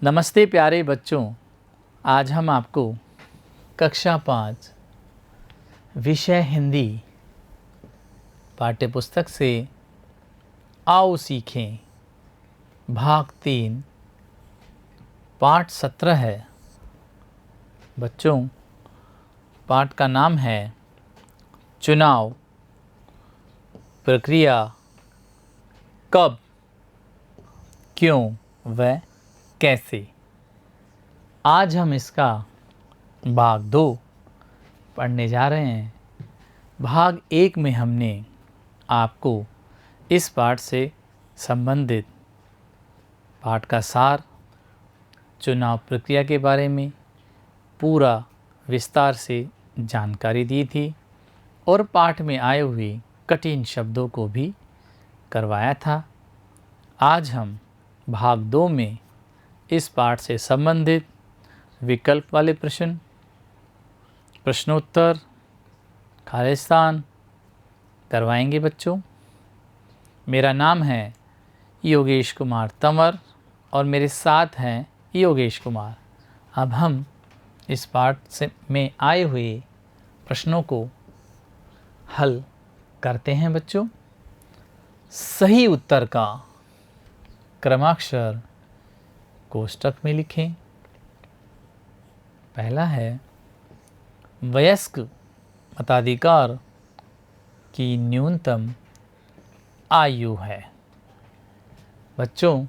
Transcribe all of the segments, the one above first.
नमस्ते प्यारे बच्चों। आज हम आपको कक्षा 5 विषय हिंदी पाठ्यपुस्तक से आओ सीखें भाग 3 पाठ 17 है। बच्चों, पाठ का नाम है चुनाव प्रक्रिया कब, क्यों व कैसे। आज हम इसका भाग 2 पढ़ने जा रहे हैं। भाग 1 में हमने आपको इस पाठ से संबंधित पाठ का सार, चुनाव प्रक्रिया के बारे में पूरा विस्तार से जानकारी दी थी और पाठ में आए हुए कठिन शब्दों को भी करवाया था। आज हम भाग 2 में इस पाठ से संबंधित विकल्प वाले प्रश्न, प्रश्नोत्तर, खाली स्थान करवाएंगे बच्चों। मेरा नाम है योगेश कुमार तंवर और मेरे साथ हैं योगेश कुमार। अब हम इस पाठ से में आए हुए प्रश्नों को हल करते हैं बच्चों। सही उत्तर का क्रमाक्षर कोष्ठक में लिखें। पहला है वयस्क मताधिकार की न्यूनतम आयु है। बच्चों,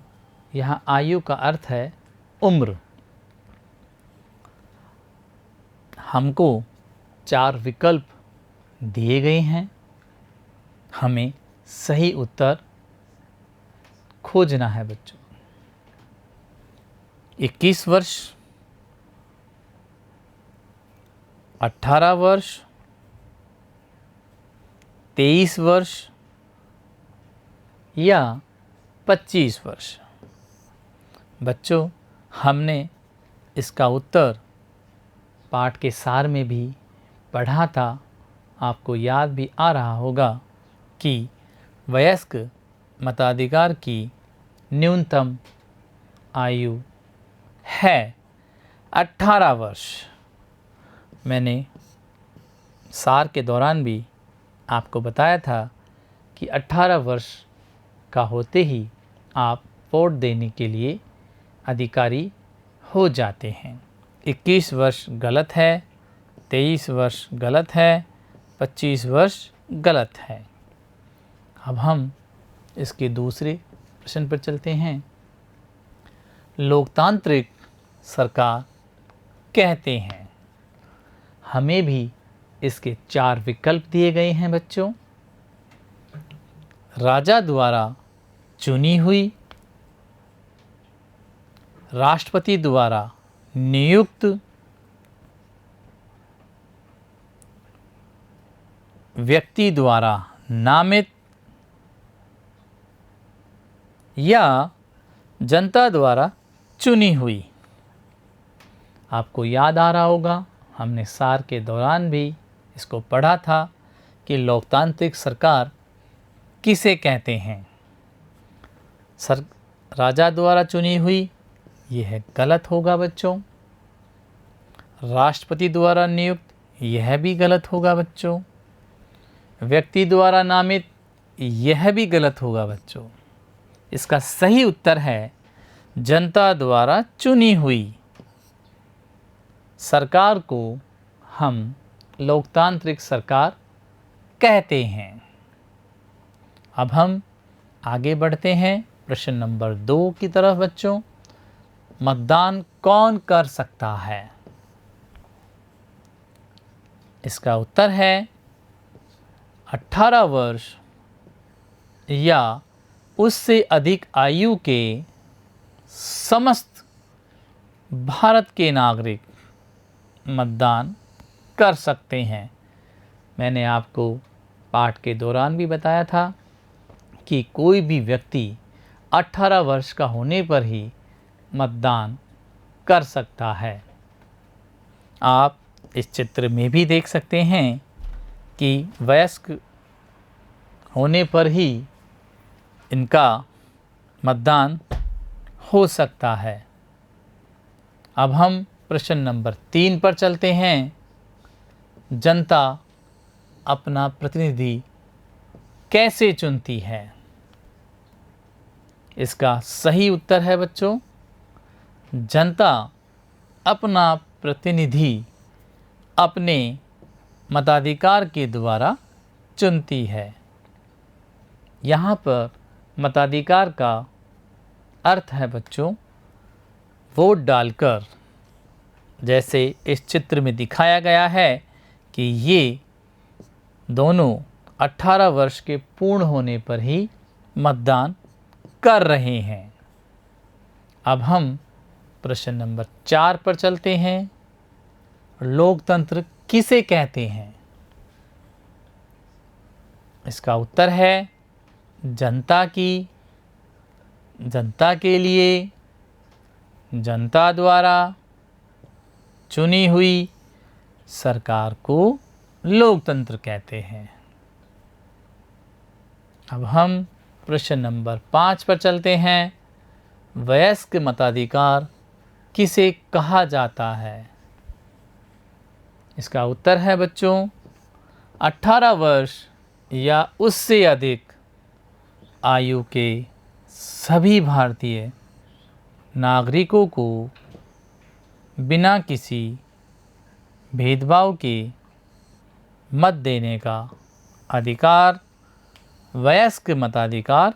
यहाँ आयु का अर्थ है उम्र। हमको 4 विकल्प दिए गए हैं, हमें सही उत्तर खोजना है बच्चों। 21 वर्ष, 18 वर्ष, 23 वर्ष या 25 वर्ष। बच्चों, हमने इसका उत्तर पाठ के सार में भी पढ़ा था। आपको याद भी आ रहा होगा कि वयस्क मताधिकार की न्यूनतम आयु है 18 वर्ष। मैंने सार के दौरान भी आपको बताया था कि 18 वर्ष का होते ही आप वोट देने के लिए अधिकारी हो जाते हैं। 21 वर्ष गलत है, 23 वर्ष गलत है, 25 वर्ष गलत है। अब हम इसके दूसरे प्रश्न पर चलते हैं। लोकतांत्रिक सरकार कहते हैं। हमें भी इसके 4 विकल्प दिए गए हैं बच्चों। राजा द्वारा चुनी हुई, राष्ट्रपति द्वारा नियुक्त, व्यक्ति द्वारा नामित या जनता द्वारा चुनी हुई। आपको याद आ रहा होगा, हमने सार के दौरान भी इसको पढ़ा था कि लोकतांत्रिक सरकार किसे कहते हैं। राजा द्वारा चुनी हुई, यह गलत होगा बच्चों। राष्ट्रपति द्वारा नियुक्त, यह भी गलत होगा बच्चों। व्यक्ति द्वारा नामित, यह भी गलत होगा बच्चों। इसका सही उत्तर है जनता द्वारा चुनी हुई। सरकार को हम लोकतांत्रिक सरकार कहते हैं। अब हम आगे बढ़ते हैं प्रश्न नंबर 2 की तरफ बच्चों। मतदान कौन कर सकता है? इसका उत्तर है 18 वर्ष या उससे अधिक आयु के समस्त भारत के नागरिक मतदान कर सकते हैं। मैंने आपको पाठ के दौरान भी बताया था कि कोई भी व्यक्ति 18 वर्ष का होने पर ही मतदान कर सकता है। आप इस चित्र में भी देख सकते हैं कि वयस्क होने पर ही इनका मतदान हो सकता है। अब हम प्रश्न नंबर 3 पर चलते हैं। जनता अपना प्रतिनिधि कैसे चुनती है? इसका सही उत्तर है बच्चों, जनता अपना प्रतिनिधि अपने मताधिकार के द्वारा चुनती है। यहाँ पर मताधिकार का अर्थ है बच्चों वोट डालकर, जैसे इस चित्र में दिखाया गया है कि ये दोनों 18 वर्ष के पूर्ण होने पर ही मतदान कर रहे हैं। अब हम प्रश्न नंबर 4 पर चलते हैं। लोकतंत्र किसे कहते हैं? इसका उत्तर है जनता की, जनता के लिए, जनता द्वारा चुनी हुई सरकार को लोकतंत्र कहते हैं। अब हम प्रश्न नंबर 5 पर चलते हैं। वयस्क मताधिकार किसे कहा जाता है? इसका उत्तर है बच्चों 18 वर्ष या उससे अधिक आयु के सभी भारतीय नागरिकों को बिना किसी भेदभाव के मत देने का अधिकार वयस्क मताधिकार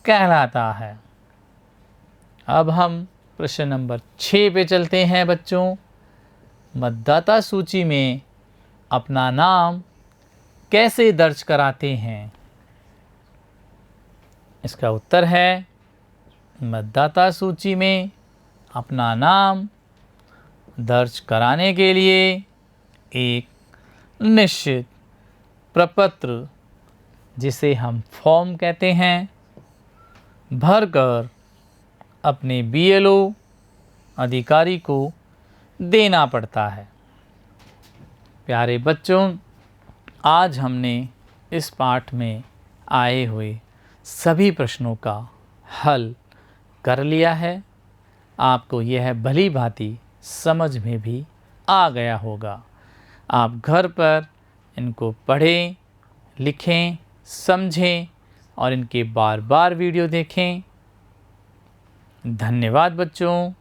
कहलाता है। अब हम प्रश्न नंबर 6 पे चलते हैं बच्चों। मतदाता सूची में अपना नाम कैसे दर्ज कराते हैं? इसका उत्तर है मतदाता सूची में अपना नाम दर्ज कराने के लिए एक निश्चित प्रपत्र, जिसे हम फॉर्म कहते हैं, भरकर अपने BLO अधिकारी को देना पड़ता है। प्यारे बच्चों, आज हमने इस पाठ में आए हुए सभी प्रश्नों का हल कर लिया है। आपको यह भली भांति समझ में भी आ गया होगा। आप घर पर इनको पढ़ें, लिखें, समझें और इनके बार बार वीडियो देखें। धन्यवाद बच्चों।